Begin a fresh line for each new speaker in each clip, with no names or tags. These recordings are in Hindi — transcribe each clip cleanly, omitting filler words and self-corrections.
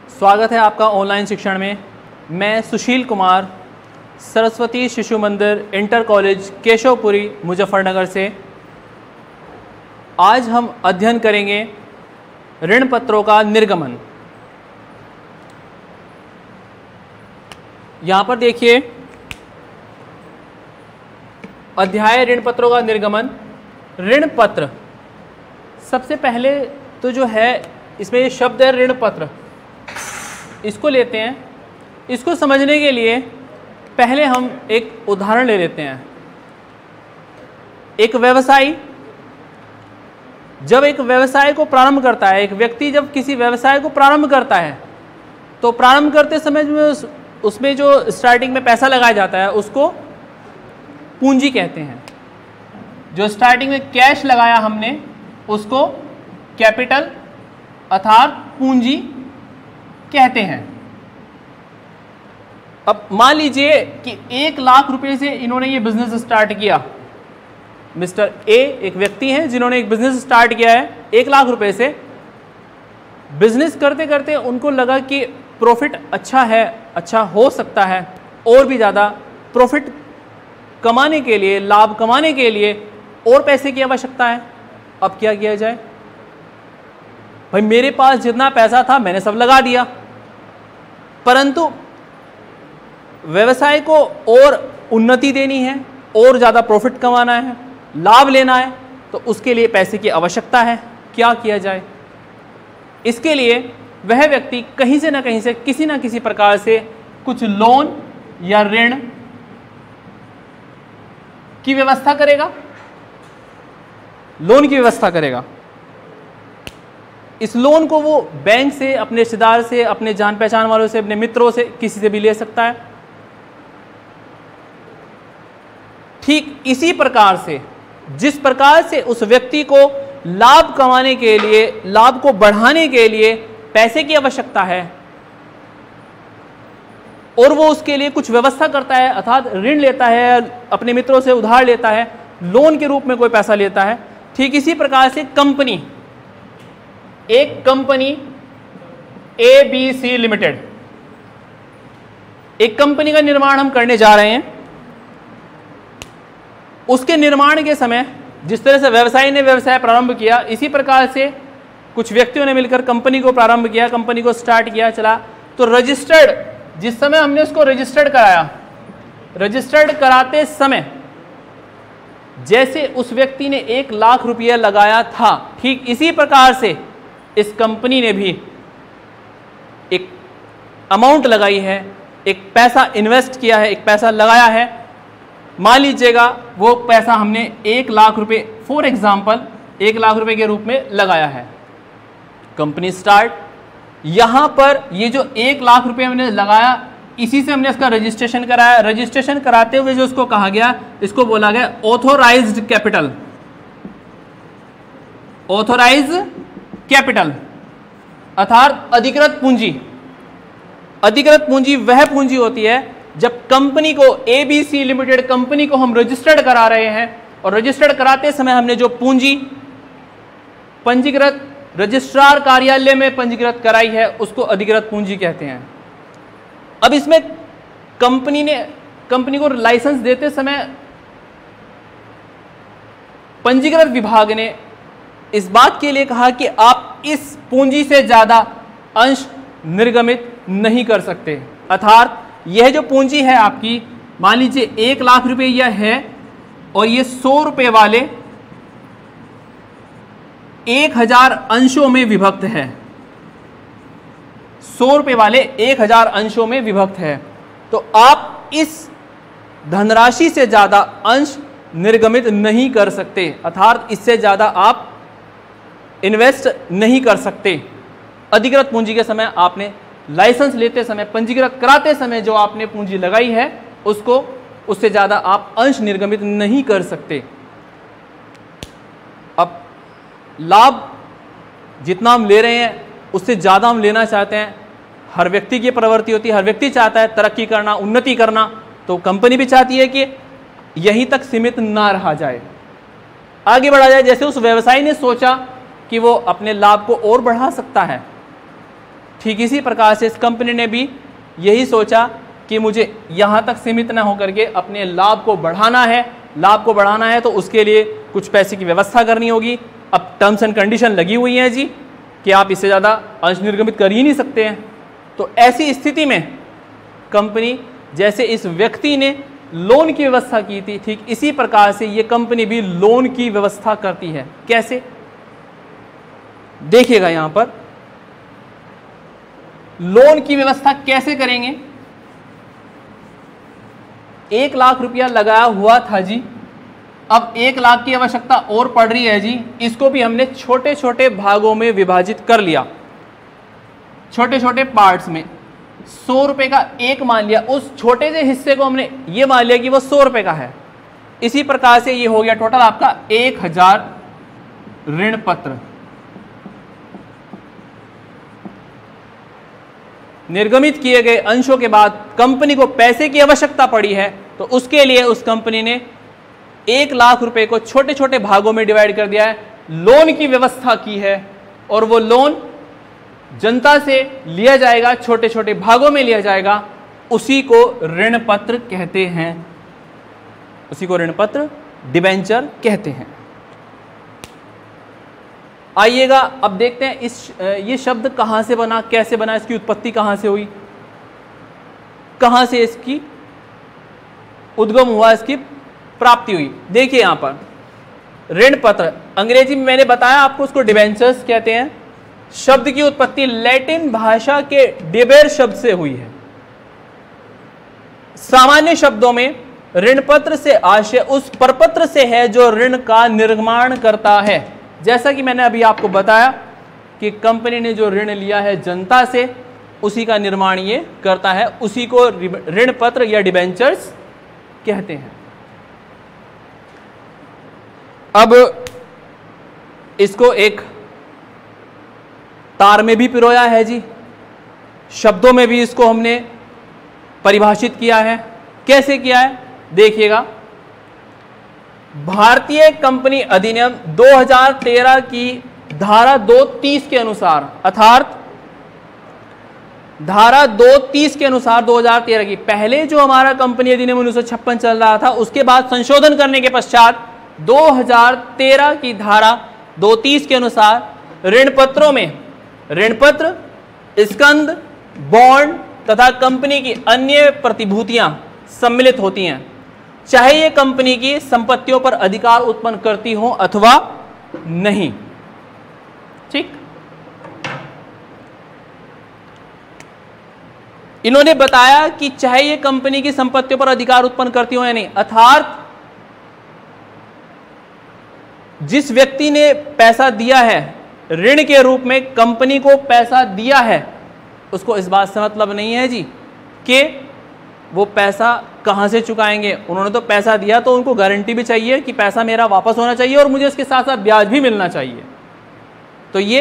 स्वागत है आपका ऑनलाइन शिक्षण में। मैं सुशील कुमार, सरस्वती शिशु मंदिर इंटर कॉलेज केशवपुरी मुजफ्फरनगर से। आज हम अध्ययन करेंगे ऋण पत्रों का निर्गमन। यहाँ पर देखिए, अध्याय ऋण पत्रों का निर्गमन। ऋण पत्र, सबसे पहले तो जो है इसमें ये शब्द है ऋण पत्र, इसको लेते हैं। इसको समझने के लिए पहले हम एक उदाहरण ले लेते हैं। एक व्यवसायी जब एक व्यवसाय को प्रारंभ करता है, एक व्यक्ति जब किसी व्यवसाय को प्रारंभ करता है, तो प्रारंभ करते समय उसमें जो स्टार्टिंग में पैसा लगाया जाता है उसको पूंजी कहते हैं। जो स्टार्टिंग में कैश लगाया हमने उसको कैपिटल अर्थात पूंजी कहते हैं। अब मान लीजिए कि 1 लाख रुपए से इन्होंने ये बिजनेस स्टार्ट किया। मिस्टर ए एक व्यक्ति हैं जिन्होंने एक बिजनेस स्टार्ट किया है 1 लाख रुपए से। बिजनेस करते करते उनको लगा कि प्रॉफिट अच्छा है, अच्छा हो सकता है, और भी ज़्यादा प्रॉफिट कमाने के लिए, लाभ कमाने के लिए और पैसे की आवश्यकता है। अब क्या किया जाए? भाई मेरे पास जितना पैसा था मैंने सब लगा दिया, परंतु व्यवसाय को और उन्नति देनी है, और ज़्यादा प्रॉफिट कमाना है, लाभ लेना है, तो उसके लिए पैसे की आवश्यकता है। क्या किया जाए? इसके लिए वह व्यक्ति कहीं से ना कहीं से, किसी ना किसी प्रकार से कुछ लोन या ऋण की व्यवस्था करेगा। लोन की व्यवस्था करेगा। इस लोन को वो बैंक से, अपने रिश्तेदार से, अपने जान पहचान वालों से, अपने मित्रों से, किसी से भी ले सकता है। ठीक इसी प्रकार से, जिस प्रकार से उस व्यक्ति को लाभ कमाने के लिए, लाभ को बढ़ाने के लिए पैसे की आवश्यकता है और वो उसके लिए कुछ व्यवस्था करता है, अर्थात ऋण लेता है, अपने मित्रों से उधार लेता है, लोन के रूप में कोई पैसा लेता है। ठीक इसी प्रकार से कंपनी, एक कंपनी ABC लिमिटेड, एक कंपनी का निर्माण हम करने जा रहे हैं। उसके निर्माण के समय जिस तरह से व्यवसायी ने व्यवसाय प्रारंभ किया, इसी प्रकार से कुछ व्यक्तियों ने मिलकर कंपनी को प्रारंभ किया, कंपनी को स्टार्ट किया, चला। तो रजिस्टर्ड, जिस समय हमने उसको रजिस्टर्ड कराया, रजिस्टर्ड कराते समय जैसे उस व्यक्ति ने 1 लाख रुपया लगाया था, ठीक इसी प्रकार से इस कंपनी ने भी एक अमाउंट लगाई है, एक पैसा इन्वेस्ट किया है, एक पैसा लगाया है। मान लीजिएगा वो पैसा हमने 1 लाख रुपए, फॉर एग्जाम्पल 1 लाख रुपए के रूप में लगाया है। कंपनी स्टार्ट, यहां पर ये जो 1 लाख रुपए हमने लगाया, इसी से हमने इसका रजिस्ट्रेशन कराया। रजिस्ट्रेशन कराते हुए जो इसको कहा गया, इसको बोला गया ऑथोराइज्ड कैपिटल। ऑथोराइज्ड कैपिटल अर्थात अधिकृत पूंजी। अधिकृत पूंजी वह पूंजी होती है जब कंपनी को, ABC लिमिटेड कंपनी को हम रजिस्टर्ड करा रहे हैं, और रजिस्टर्ड कराते समय हमने जो पूंजी पंजीकृत रजिस्ट्रार कार्यालय में पंजीकृत कराई है उसको अधिकृत पूंजी कहते हैं। अब इसमें कंपनी को लाइसेंस देते समय पंजीकृत विभाग ने इस बात के लिए कहा कि आप इस पूंजी से ज्यादा अंश निर्गमित नहीं कर सकते। अर्थात यह जो पूंजी है आपकी, मान लीजिए 1 लाख रुपए यह है, और ये 100 रुपए वाले 1000 अंशों में विभक्त है। 100 रुपए वाले 1000 अंशों में विभक्त है। तो आप इस धनराशि से ज्यादा अंश निर्गमित नहीं कर सकते, अर्थात इससे ज्यादा आप इन्वेस्ट नहीं कर सकते। अधिकृत पूंजी के समय आपने लाइसेंस लेते समय, पंजीकृत कराते समय जो आपने पूंजी लगाई है उसको, उससे ज्यादा आप अंश निर्गमित नहीं कर सकते। अब लाभ जितना हम ले रहे हैं उससे ज्यादा हम लेना चाहते हैं। हर व्यक्ति की प्रवृत्ति होती है, हर व्यक्ति चाहता है तरक्की करना, उन्नति करना, तो कंपनी भी चाहती है कि यहीं तक सीमित ना रहा जाए, आगे बढ़ा जाए। जैसे उस व्यवसायी ने सोचा कि वो अपने लाभ को और बढ़ा सकता है, ठीक इसी प्रकार से इस कंपनी ने भी यही सोचा कि मुझे यहाँ तक सीमित न होकर के अपने लाभ को बढ़ाना है। लाभ को बढ़ाना है तो उसके लिए कुछ पैसे की व्यवस्था करनी होगी। अब टर्म्स एंड कंडीशन लगी हुई हैं जी कि आप इससे ज़्यादा अंश निर्गमित कर ही नहीं सकते हैं। तो ऐसी स्थिति में कंपनी, जैसे इस व्यक्ति ने लोन की व्यवस्था की थी, ठीक इसी प्रकार से ये कंपनी भी लोन की व्यवस्था करती है। कैसे, देखिएगा यहां पर लोन की व्यवस्था कैसे करेंगे। 1 लाख रुपया लगाया हुआ था जी, अब 1 लाख की आवश्यकता और पड़ रही है जी। इसको भी हमने छोटे छोटे भागों में विभाजित कर लिया, छोटे छोटे पार्ट्स में। 100 रुपए का एक मान लिया, उस छोटे से हिस्से को हमने ये मान लिया कि वो 100 रुपए का है। इसी प्रकार से ये हो गया टोटल आपका 1000 ऋण पत्र। निर्गमित किए गए अंशों के बाद कंपनी को पैसे की आवश्यकता पड़ी है, तो उसके लिए उस कंपनी ने 1 लाख रुपए को छोटे छोटे भागों में डिवाइड कर दिया है, लोन की व्यवस्था की है। और वो लोन जनता से लिया जाएगा, छोटे छोटे भागों में लिया जाएगा, उसी को ऋण पत्र कहते हैं, उसी को ऋण पत्र डिबेंचर कहते हैं। आइएगा अब देखते हैं ये शब्द कहाँ से बना, कैसे बना, इसकी उत्पत्ति कहाँ से हुई, कहाँ से इसकी उद्गम हुआ, इसकी प्राप्ति हुई। देखिए यहाँ पर ऋण पत्र, अंग्रेजी में मैंने बताया आपको उसको डिबेंचर्स कहते हैं। शब्द की उत्पत्ति लैटिन भाषा के डिबेर शब्द से हुई है। सामान्य शब्दों में ऋण पत्र से आशय उस परपत्र से है जो ऋण का निर्माण करता है। जैसा कि मैंने अभी आपको बताया कि कंपनी ने जो ऋण लिया है जनता से, उसी का निर्माण ये करता है, उसी को ऋण पत्र या डिबेंचर्स कहते हैं। अब इसको एक तार में भी पिरोया है जी, शब्दों में भी इसको हमने परिभाषित किया है। कैसे किया है देखिएगा। भारतीय कंपनी अधिनियम 2013 की धारा 230 के अनुसार, अर्थात धारा 230 के अनुसार 2013 की, पहले जो हमारा कंपनी अधिनियम 1956 चल रहा था, उसके बाद संशोधन करने के पश्चात 2013 की धारा 230 के अनुसार ऋण पत्रों में ऋण पत्र, स्कंद, बॉन्ड तथा कंपनी की अन्य प्रतिभूतियां सम्मिलित होती हैं, चाहे ये कंपनी की संपत्तियों पर अधिकार उत्पन्न करती हो अथवा नहीं। ठीक, इन्होंने बताया कि चाहे ये कंपनी की संपत्तियों पर अधिकार उत्पन्न करती हो या नहीं, अर्थात जिस व्यक्ति ने पैसा दिया है ऋण के रूप में, कंपनी को पैसा दिया है, उसको इस बात से मतलब नहीं है जी कि वो पैसा कहाँ से चुकाएंगे। उन्होंने तो पैसा दिया तो उनको गारंटी भी चाहिए कि पैसा मेरा वापस होना चाहिए और मुझे उसके साथ साथ ब्याज भी मिलना चाहिए। तो ये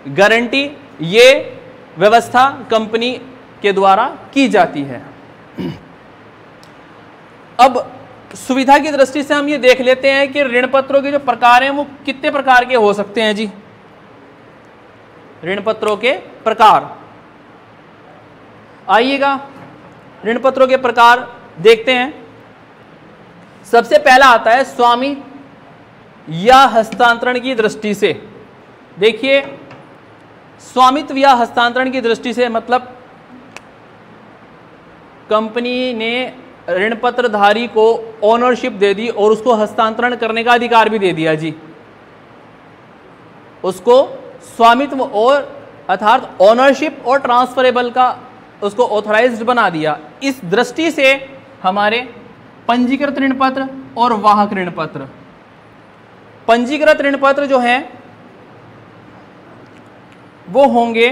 गारंटी, ये व्यवस्था कंपनी के द्वारा की जाती है। अब सुविधा की दृष्टि से हम ये देख लेते हैं कि ऋण पत्रों के जो प्रकार हैं वो कितने प्रकार के हो सकते हैं जी। ऋण पत्रों के प्रकार, आइएगा ऋण पत्रों के प्रकार देखते हैं। सबसे पहला आता है स्वामी या हस्तांतरण की दृष्टि से। देखिए, स्वामित्व या हस्तांतरण की दृष्टि से मतलब कंपनी ने ऋण पत्रधारी को ओनरशिप दे दी और उसको हस्तांतरण करने का अधिकार भी दे दिया जी। उसको स्वामित्व और अर्थात ओनरशिप और ट्रांसफरेबल का उसको ऑथराइज्ड बना दिया। इस दृष्टि से हमारे पंजीकृत ऋण पत्र और वाहक ऋण पत्र, पंजीकृत ऋण पत्र जो हैं वो होंगे,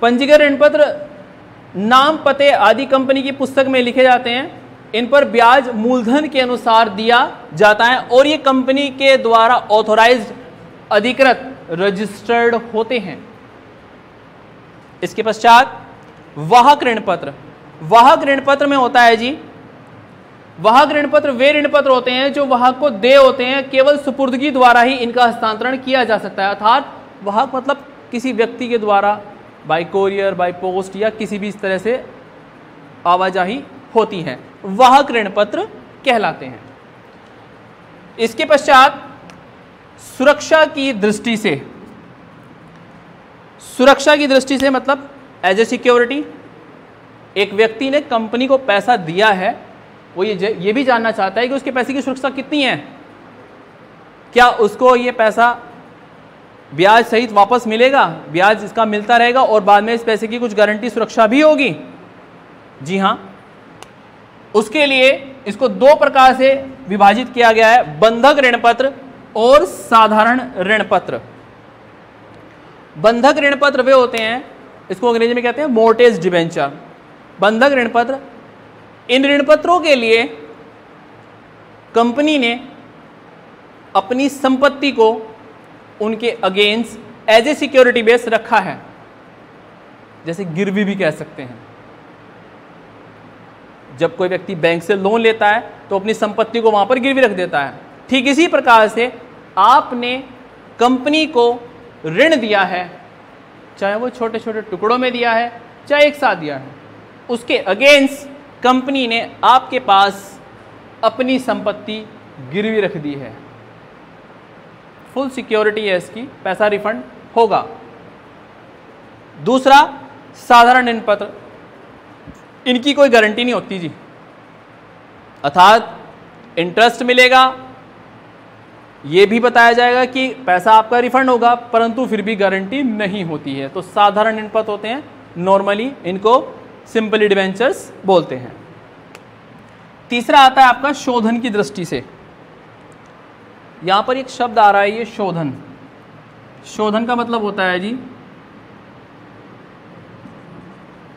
पंजीकृत ऋण पत्र नाम, पते आदि कंपनी की पुस्तक में लिखे जाते हैं। इन पर ब्याज मूलधन के अनुसार दिया जाता है और ये कंपनी के द्वारा ऑथराइज्ड, अधिकृत, रजिस्टर्ड होते हैं। इसके पश्चात वाहक ऋण पत्र। वाहक ऋण पत्र में होता है जी, वाहक ऋण पत्र वे ऋण पत्र होते हैं जो वाहक को दे होते हैं, केवल सुपुर्दगी द्वारा ही इनका हस्तांतरण किया जा सकता है। अर्थात वाहक मतलब किसी व्यक्ति के द्वारा बाय कोरियर, बाय पोस्ट या किसी भी इस तरह से आवाजाही होती है, वाहक ऋण पत्र कहलाते हैं। इसके पश्चात सुरक्षा की दृष्टि से, सुरक्षा की दृष्टि से मतलब एज ए सिक्योरिटी, एक व्यक्ति ने कंपनी को पैसा दिया है, वो ये भी जानना चाहता है कि उसके पैसे की सुरक्षा कितनी है, क्या उसको ये पैसा ब्याज सहित वापस मिलेगा, ब्याज इसका मिलता रहेगा और बाद में इस पैसे की कुछ गारंटी सुरक्षा भी होगी। जी हाँ, उसके लिए इसको दो प्रकार से विभाजित किया गया है, बंधक ऋण पत्र और साधारण ऋण पत्र। बंधक ऋण पत्र वे होते हैं, इसको अंग्रेजी में कहते हैं मोर्टेज डिबेंचर। बंधक ऋण पत्र, इन ऋण पत्रों के लिए कंपनी ने अपनी संपत्ति को उनके against as a security base रखा है, जैसे गिरवी भी कह सकते हैं। जब कोई व्यक्ति बैंक से लोन लेता है तो अपनी संपत्ति को वहां पर गिरवी रख देता है। ठीक इसी प्रकार से आपने कंपनी को ऋण दिया है, चाहे वो छोटे छोटे टुकड़ों में दिया है चाहे एक साथ दिया है, उसके अगेंस्ट कंपनी ने आपके पास अपनी संपत्ति गिरवी रख दी है, फुल सिक्योरिटी है इसकी, पैसा रिफंड होगा। दूसरा साधारण ऋण पत्र, इनकी कोई गारंटी नहीं होती जी, अर्थात इंटरेस्ट मिलेगा, ये भी बताया जाएगा कि पैसा आपका रिफंड होगा, परंतु फिर भी गारंटी नहीं होती है। तो साधारण ऋण पत्र होते हैं, नॉर्मली इनको सिंपली डिबेंचर्स बोलते हैं। तीसरा आता है आपका शोधन की दृष्टि से। यहां पर एक शब्द आ रहा है, ये शोधन। शोधन का मतलब होता है जी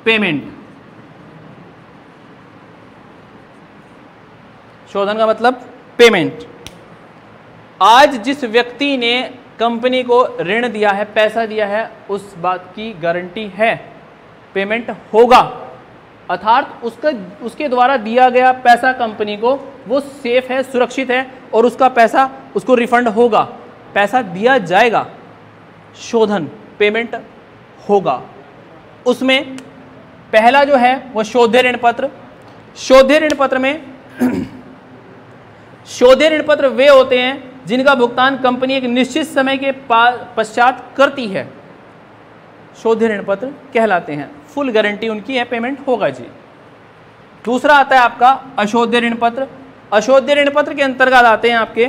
पेमेंट। शोधन का मतलब पेमेंट। आज जिस व्यक्ति ने कंपनी को ऋण दिया है, पैसा दिया है, उस बात की गारंटी है पेमेंट होगा, अर्थात उसके द्वारा दिया गया पैसा कंपनी को वो सेफ है, सुरक्षित है और उसका पैसा उसको रिफंड होगा, पैसा दिया जाएगा। शोधन पेमेंट होगा। उसमें पहला जो है वो शोध्य ऋण पत्र। शोध्य ऋण पत्र में शोध्य ऋण पत्र वे होते हैं जिनका भुगतान कंपनी एक निश्चित समय के पश्चात करती है, शोध्य ऋण पत्र कहलाते हैं। फुल गारंटी उनकी है, पेमेंट होगा जी। दूसरा आता है आपका अशोध्य ऋण पत्र। अशोध्य ऋण पत्र के अंतर्गत आते हैं आपके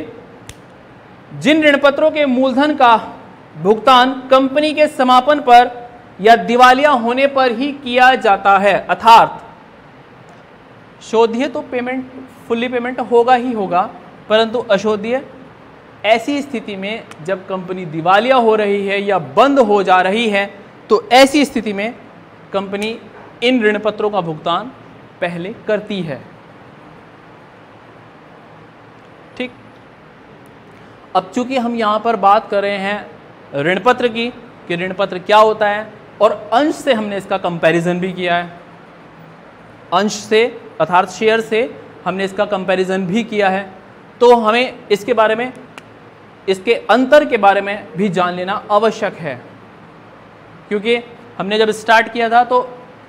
जिन ऋण पत्रों के मूलधन का भुगतान कंपनी के समापन पर या दिवालिया होने पर ही किया जाता है, अर्थात शोध्य तो पेमेंट फुल्ली पेमेंट होगा ही होगा, परंतु अशोध्य ऐसी स्थिति में जब कंपनी दिवालिया हो रही है या बंद हो जा रही है, तो ऐसी स्थिति में कंपनी इन ऋण पत्रों का भुगतान पहले करती है। ठीक। अब चूंकि हम यहां पर बात कर रहे हैं ऋण पत्र की कि ऋण पत्र क्या होता है, और अंश से हमने इसका कंपैरिजन भी किया है, अंश से अर्थात शेयर से हमने इसका कंपैरिजन भी किया है, तो हमें इसके बारे में, इसके अंतर के बारे में भी जान लेना आवश्यक है। क्योंकि हमने जब स्टार्ट किया था तो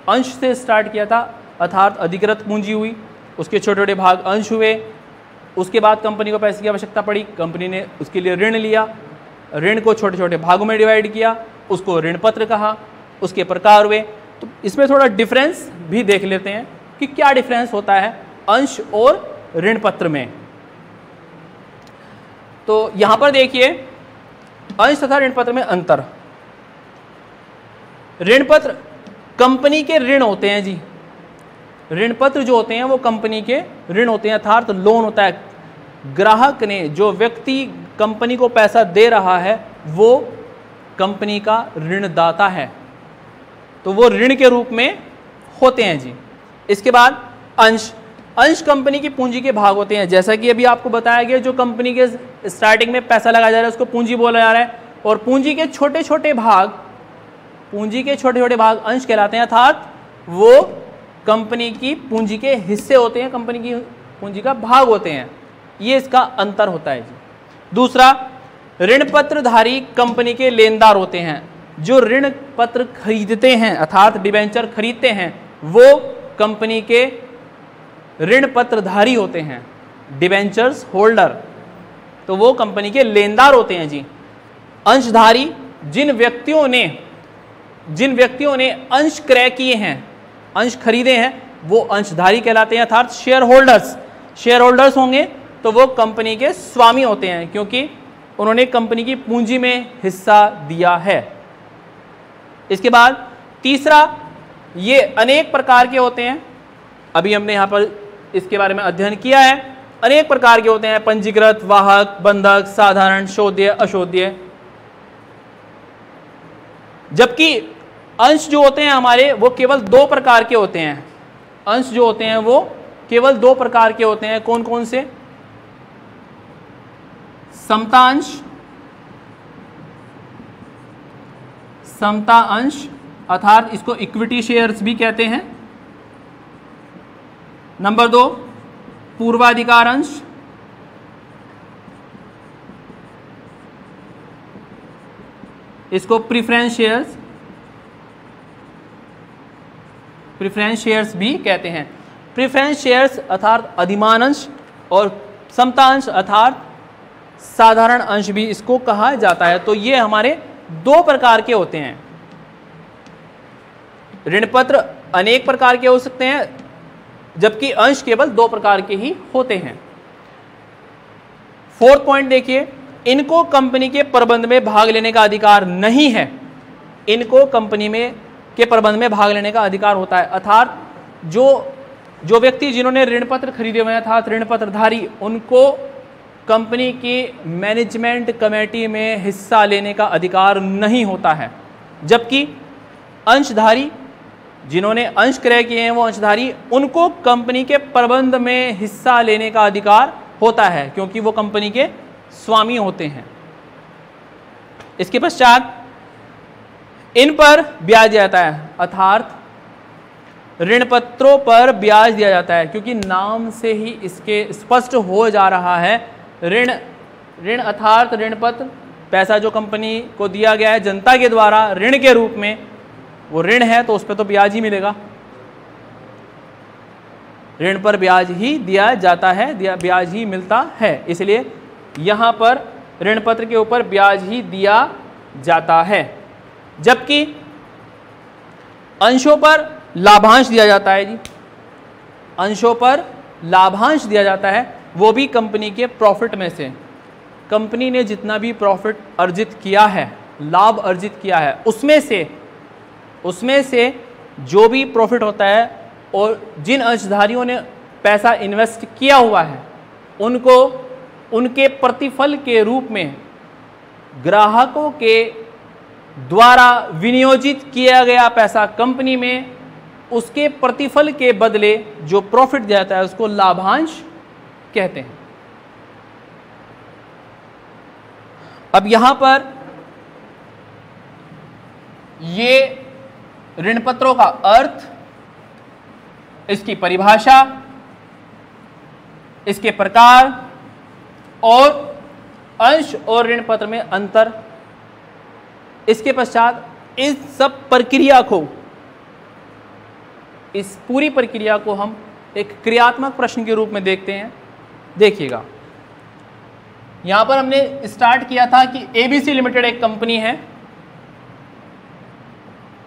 अंश से स्टार्ट किया था, अर्थात अधिकृत पूंजी हुई, उसके छोटे छोटे भाग अंश हुए, उसके बाद कंपनी को पैसे की आवश्यकता पड़ी, कंपनी ने उसके लिए ऋण लिया, ऋण को छोटे छोटे भागों में डिवाइड किया, उसको ऋण पत्र कहा, उसके प्रकार हुए। तो इसमें थोड़ा डिफरेंस भी देख लेते हैं कि क्या डिफरेंस होता है अंश और ऋण पत्र में। तो यहां पर देखिए अंश तथा ऋण पत्र में अंतर। ऋण पत्र कंपनी के ऋण होते हैं जी, ऋण पत्र जो होते हैं वो कंपनी के ऋण होते हैं, अर्थात लोन होता है। ग्राहक ने, जो व्यक्ति कंपनी को पैसा दे रहा है, वो कंपनी का ऋणदाता है, तो वो ऋण के रूप में होते हैं जी। इसके बाद अंश। अंश कंपनी की पूंजी के भाग होते हैं, जैसा कि अभी आपको बताया गया, जो कंपनी के स्टार्टिंग में पैसा लगाया जा रहा है उसको पूंजी बोला जा रहा है, और पूंजी के छोटे छोटे भाग, पूंजी के छोटे छोटे भाग अंश कहलाते हैं, अर्थात वो कंपनी की पूंजी के हिस्से होते हैं, कंपनी की पूंजी का भाग होते हैं। ये इसका अंतर होता है जी। दूसरा, ऋण पत्रधारी कंपनी के लेनदार होते हैं। जो ऋण पत्र खरीदते हैं अर्थात डिबेंचर खरीदते हैं वो कंपनी के ऋण पत्रधारी होते हैं, डिबेंचर्स होल्डर, तो वो कंपनी के लेनदार होते हैं जी। अंशधारी जिन व्यक्तियों ने अंश क्रय किए हैं, अंश खरीदे हैं, वो अंशधारी कहलाते हैं अर्थात शेयर होल्डर्स होंगे तो वो कंपनी के स्वामी होते हैं क्योंकि उन्होंने कंपनी की पूंजी में हिस्सा दिया है। इसके बाद तीसरा, ये अनेक प्रकार के होते हैं, अभी हमने यहाँ पर इसके बारे में अध्ययन किया है। अनेक प्रकार के होते हैं, पंजीकृत, वाहक, बंधक, साधारण, शोध्य, अशोध्य। जबकि अंश जो होते हैं हमारे वो केवल 2 प्रकार के होते हैं। अंश जो होते हैं वो केवल 2 प्रकार के होते हैं। कौन कौन से? समता अंश अर्थात इसको इक्विटी शेयर्स भी कहते हैं। नंबर 2 पूर्वाधिकार अंश, इसको प्रेफरेंस शेयर्स भी कहते हैं। प्रेफरेंस शेयर्स अर्थात अधिमान अंश और समता अंश अर्थात साधारण अंश भी इसको कहा जाता है। तो ये हमारे 2 प्रकार के होते हैं। ऋण पत्र अनेक प्रकार के हो सकते हैं जबकि अंश केवल 2 प्रकार के ही होते हैं। 4th पॉइंट देखिए, इनको कंपनी के प्रबंध में भाग लेने का अधिकार नहीं है। इनको कंपनी में के प्रबंध में भाग लेने का अधिकार होता है अर्थात जो व्यक्ति जिन्होंने ऋण पत्र खरीदे हुए हैं अर्थात ऋण पत्रधारी, उनको कंपनी की मैनेजमेंट कमेटी में हिस्सा लेने का अधिकार नहीं होता है। जबकि अंशधारी जिन्होंने अंश क्रय किए हैं वो अंशधारी, उनको कंपनी के प्रबंध में हिस्सा लेने का अधिकार होता है क्योंकि वो कंपनी के स्वामी होते हैं। इसके पश्चात इन पर ब्याज दिया जाता है अर्थात ऋण पत्रों पर ब्याज दिया जाता है क्योंकि नाम से ही इसके स्पष्ट हो जा रहा है ऋण अर्थात ऋण पत्र, पैसा जो कंपनी को दिया गया है जनता के द्वारा ऋण के रूप में, वो ऋण है तो उस पर तो ब्याज ही मिलेगा। ऋण पर ब्याज ही दिया जाता है, ब्याज ही मिलता है, इसलिए यहाँ पर ऋण पत्र के ऊपर ब्याज ही दिया जाता है। जबकि अंशों पर लाभांश दिया जाता है जी, अंशों पर लाभांश दिया जाता है, वो भी कंपनी के प्रॉफिट में से। कंपनी ने जितना भी प्रॉफिट अर्जित किया है, लाभ अर्जित किया है, उसमें से जो भी प्रॉफिट होता है और जिन अंशधारियों ने पैसा इन्वेस्ट किया हुआ है उनको उनके प्रतिफल के रूप में ग्राहकों के द्वारा विनियोजित किया गया पैसा कंपनी में, उसके प्रतिफल के बदले जो प्रॉफिट दिया जाता है उसको लाभांश कहते हैं। अब यहां पर ये ऋण पत्रों का अर्थ, इसकी परिभाषा, इसके प्रकार और अंश और ऋण पत्र में अंतर, इसके पश्चात इस सब प्रक्रिया को, इस पूरी प्रक्रिया को हम एक क्रियात्मक प्रश्न के रूप में देखते हैं। देखिएगा, यहां पर हमने स्टार्ट किया था कि एबीसी लिमिटेड एक कंपनी है,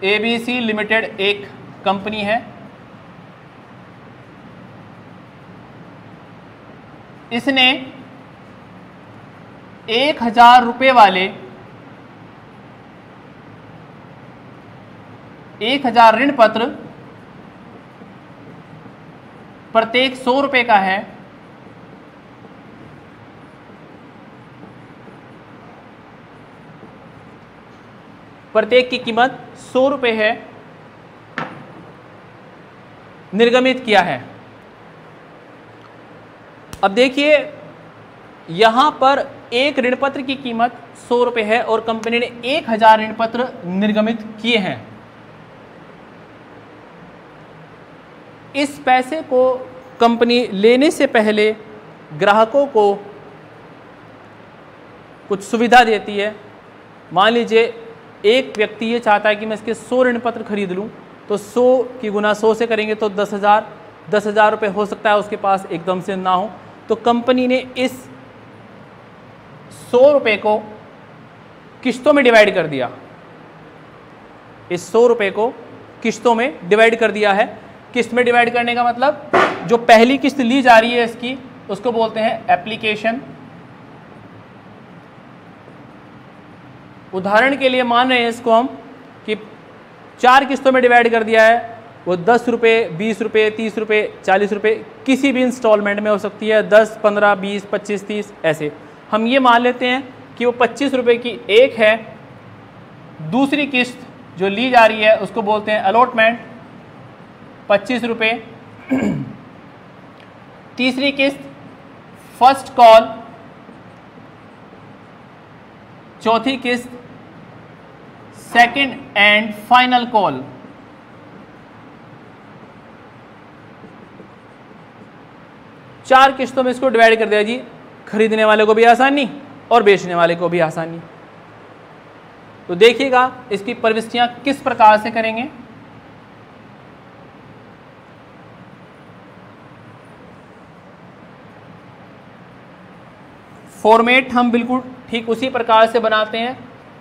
एबीसी लिमिटेड एक कंपनी है, इसने 1000 रुपये वाले 1000 ऋण पत्र, प्रत्येक 100 रुपये का है, प्रत्येक की कीमत 100 रुपये है, निर्गमित किया है। अब देखिए यहां पर एक ऋण पत्र की कीमत 100 रुपये है और कंपनी ने 1000 ऋण पत्र निर्गमित किए हैं। इस पैसे को कंपनी लेने से पहले ग्राहकों को कुछ सुविधा देती है। मान लीजिए एक व्यक्ति ये चाहता है कि मैं इसके 100 ऋण पत्र खरीद लूँ, तो 100 की गुना 100 से करेंगे तो 10,000 रुपये हो सकता है उसके पास एकदम से ना हो, तो कंपनी ने इस 100 रुपये को किस्तों में डिवाइड कर दिया। इस 100 रुपये को किस्तों में डिवाइड कर दिया है। किस्त में डिवाइड करने का मतलब जो पहली किस्त ली जा रही है इसकी, उसको बोलते हैं एप्लीकेशन। उदाहरण के लिए मान रहे हैं इसको हम कि 4 किस्तों में डिवाइड कर दिया है, वो 10 रुपये, 20 रुपये, 30 रुपये, 40 रुपये किसी भी इंस्टॉलमेंट में हो सकती है, 10, 15, 20, 25, 30 ऐसे। हम ये मान लेते हैं कि वो 25 रुपये की एक है। दूसरी किस्त जो ली जा रही है उसको बोलते हैं अलॉटमेंट, 25 रुपये। तीसरी किस्त फर्स्ट कॉल। चौथी किस्त सेकंड एंड फाइनल कॉल। चार किस्तों में इसको डिवाइड कर दिया जी, खरीदने वाले को भी आसानी और बेचने वाले को भी आसानी। तो देखिएगा इसकी प्रविष्टियां किस प्रकार से करेंगे। फॉर्मेट हम बिल्कुल ठीक उसी प्रकार से बनाते हैं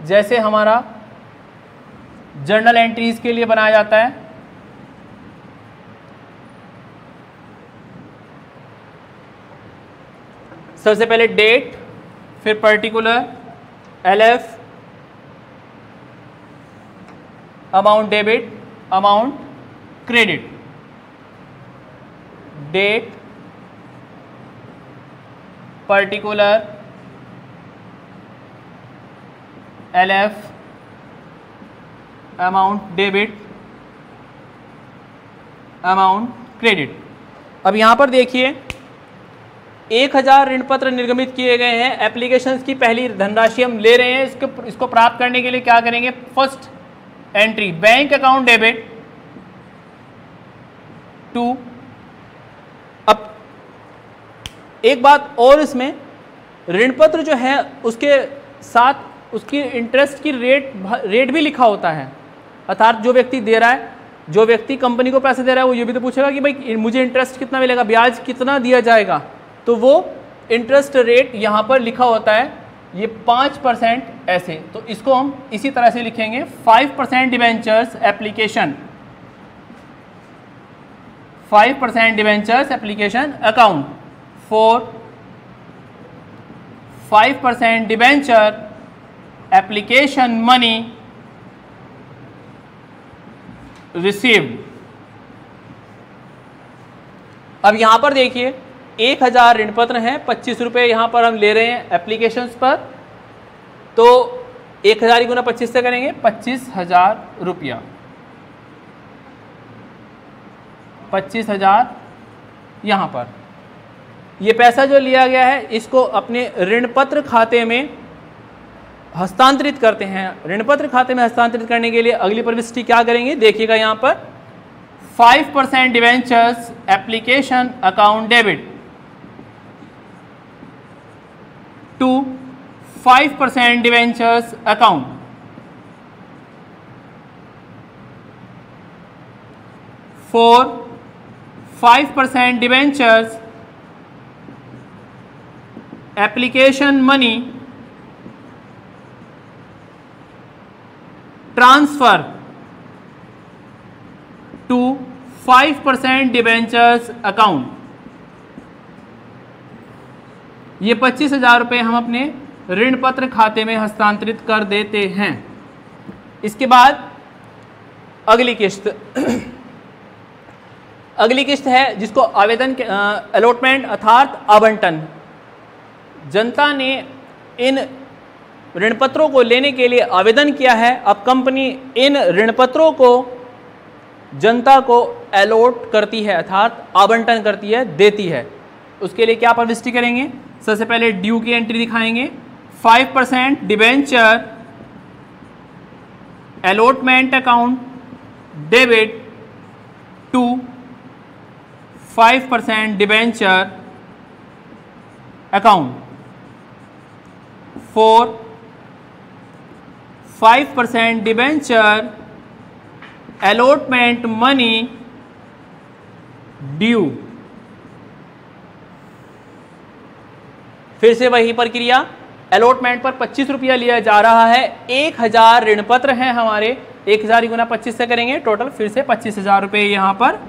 जैसे हमारा जर्नल एंट्रीज के लिए बनाया जाता है। सबसे पहले डेट, फिर particular, LF, amount debit, amount credit. Date, particular, LF, amount debit, amount credit. अब यहां पर देखिए 1000 ऋण पत्र निर्गमित किए गए हैं। एप्लीकेशंस की पहली धनराशि हम ले रहे हैं। इसको प्राप्त करने के लिए क्या करेंगे? First entry bank account debit to. अब एक बात और, इसमें ऋण पत्र जो है उसके साथ उसकी इंटरेस्ट की रेट भी लिखा होता है। अर्थात जो व्यक्ति दे रहा है, जो व्यक्ति कंपनी को पैसे दे रहा है, वो ये भी तो पूछेगा कि भाई मुझे इंटरेस्ट कितना मिलेगा, ब्याज कितना दिया जाएगा। तो वो इंटरेस्ट रेट यहाँ पर लिखा होता है, ये 5% ऐसे। तो इसको हम इसी तरह से लिखेंगे 5% debentures application, 5% debentures application account for 5% debenture application money received. अब यहां पर देखिए 1000 ऋण पत्र हैं, 25 रुपये यहां पर हम ले रहे हैं एप्लीकेशंस पर। तो 1000 गुना 25 से करेंगे 25,000 रुपया, 25,000 यहां पर। ये पैसा जो लिया गया है इसको अपने ऋण पत्र खाते में हस्तांतरित करते हैं। ऋण पत्र खाते में हस्तांतरित करने के लिए अगली प्रविष्टि क्या करेंगे? देखिएगा यहां पर 5% debentures application account debit to 5% debentures account for 5% debentures application money transfer to 5% debentures account. ये 25,000 रुपये हम अपने ऋण पत्र खाते में हस्तांतरित कर देते हैं। इसके बाद अगली किस्त अगली किस्त है जिसको आवेदन अलॉटमेंट अर्थात आवंटन। जनता ने इन ऋण पत्रों को लेने के लिए आवेदन किया है। अब कंपनी इन ऋण पत्रों को जनता को अलॉट करती है अर्थात आवंटन करती है, देती है। उसके लिए क्या प्रविष्टि करेंगे? सबसे पहले ड्यू की एंट्री दिखाएंगे। 5% debenture allotment account debit to 5% debenture account 4 5% debenture allotment money due. फिर से वही प्रक्रिया, अलॉटमेंट पर 25 रुपया लिया जा रहा है, 1000 ऋण पत्र हैं हमारे, 1000 गुना 25 से करेंगे टोटल, फिर से 25,000 रुपये यहाँ पर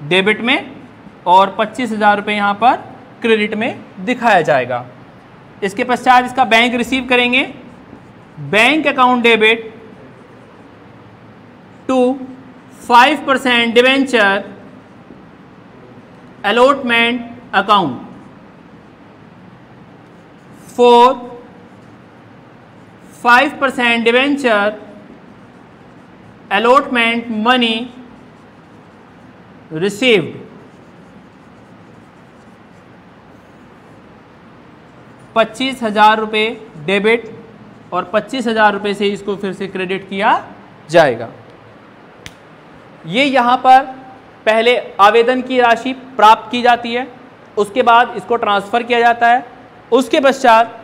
डेबिट में और 25,000 रुपये यहाँ पर क्रेडिट में दिखाया जाएगा। इसके पश्चात इसका बैंक रिसीव करेंगे, bank account debit to 5% debenture allotment account 4 5% debenture allotment money received. 25,000 रुपये डेबिट और 25,000 रुपये से इसको फिर से क्रेडिट किया जाएगा। ये यहाँ पर पहले आवेदन की राशि प्राप्त की जाती है, उसके बाद इसको ट्रांसफ़र किया जाता है, उसके पश्चात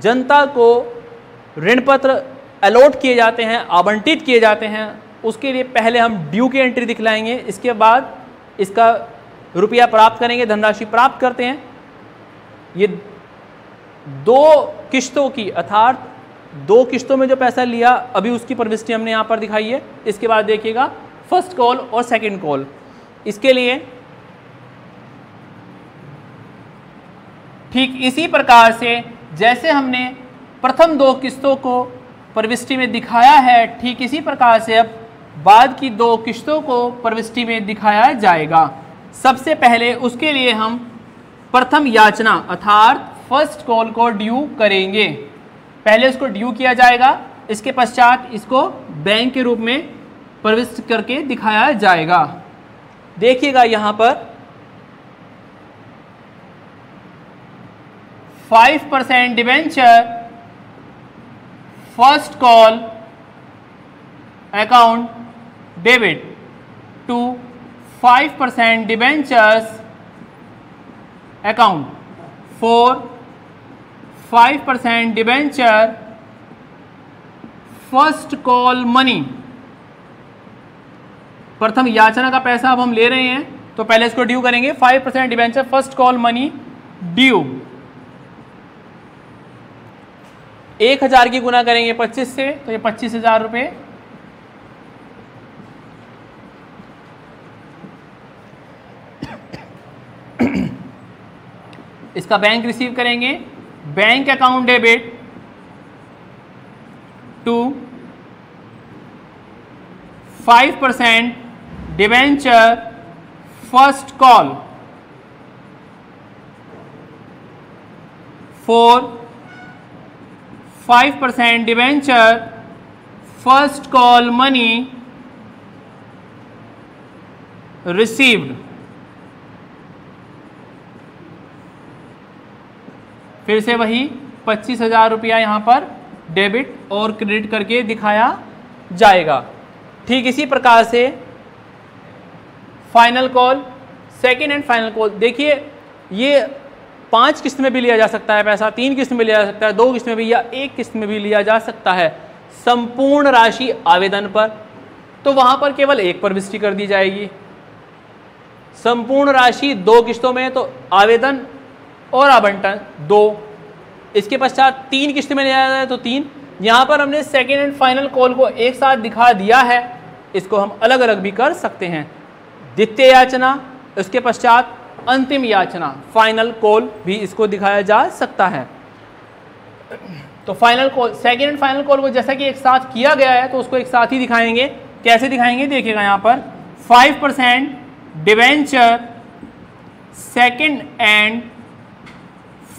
जनता को ऋण पत्र अलॉट किए जाते हैं, आवंटित किए जाते हैं। उसके लिए पहले हम ड्यू की एंट्री दिखलाएंगे, इसके बाद इसका रुपया प्राप्त करेंगे, धनराशि प्राप्त करते हैं। ये 2 किस्तों की, अर्थात 2 किस्तों में जो पैसा लिया अभी उसकी प्रविष्टि हमने यहाँ पर दिखाई है। इसके बाद देखिएगा फर्स्ट कॉल और सेकंड कॉल। इसके लिए ठीक इसी प्रकार से जैसे हमने प्रथम 2 किस्तों को प्रविष्टि में दिखाया है, ठीक इसी प्रकार से अब बाद की 2 किस्तों को प्रविष्टि में दिखाया जाएगा। सबसे पहले उसके लिए हम प्रथम याचना अर्थात फर्स्ट कॉल को ड्यू करेंगे। पहले इसको ड्यू किया जाएगा, इसके पश्चात इसको बैंक के रूप में प्रविष्ट करके दिखाया जाएगा। देखिएगा यहाँ पर 5% debenture first call account debit to 5% debentures account 4 5% debenture first call money. प्रथम याचना का पैसा अब हम ले रहे हैं तो पहले इसको ड्यू करेंगे। 5% debenture first call money due. 1000 की गुना करेंगे 25 से तो ये 25,000 रुपये। इसका बैंक रिसीव करेंगे, bank account debit to 5% debenture first call 4 5% debenture first call money received. फिर से वही 25,000 रुपया यहाँ पर डेबिट और क्रेडिट करके दिखाया जाएगा। ठीक इसी प्रकार से final call, second and final call. देखिए ये 5 किस्त में भी लिया जा सकता है पैसा, 3 किस्त में लिया जा सकता है, 2 किस्त में भी, या 1 किस्त में भी लिया जा सकता है। संपूर्ण राशि आवेदन पर तो वहाँ पर केवल 1 प्रविष्टि कर दी जाएगी। संपूर्ण राशि 2 किस्तों में तो आवेदन और आवंटन 2। इसके पश्चात 3 किस्त में लिया जाए तो 3। यहाँ पर हमने सेकेंड एंड फाइनल कॉल को एक साथ दिखा दिया है, इसको हम अलग अलग भी कर सकते हैं। द्वितीय याचना, उसके पश्चात अंतिम याचना, फाइनल कॉल भी इसको दिखाया जा सकता है। तो final call, second and final call को जैसा कि एक साथ किया गया है तो उसको एक साथ ही दिखाएंगे। कैसे दिखाएंगे देखिएगा यहाँ पर 5% debenture second and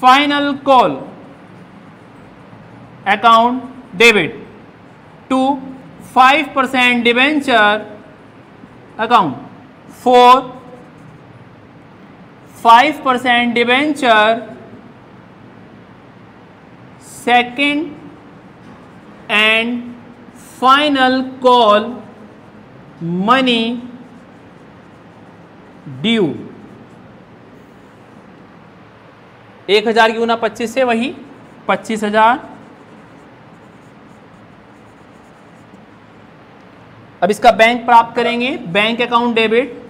final call account debit to 5% debenture account 4 5% debenture second and final call money due. 1000 की गुना 25 से वही 25,000। अब इसका बैंक प्राप्त करेंगे, bank account debit,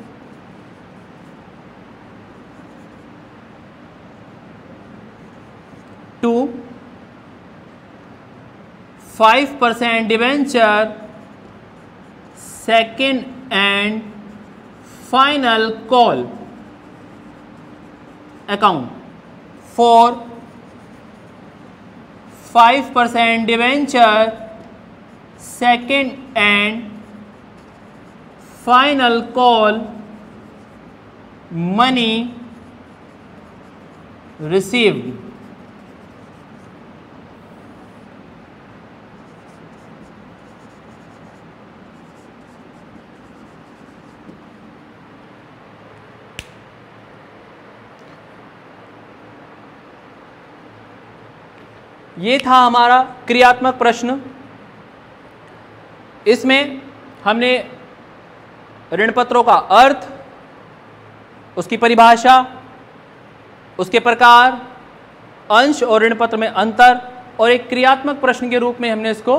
to 5% debenture second and final call account for 5% debenture second and final call money received. ये था हमारा क्रियात्मक प्रश्न। इसमें हमने ऋण पत्रों का अर्थ, उसकी परिभाषा, उसके प्रकार, अंश और ऋण पत्र में अंतर और एक क्रियात्मक प्रश्न के रूप में हमने इसको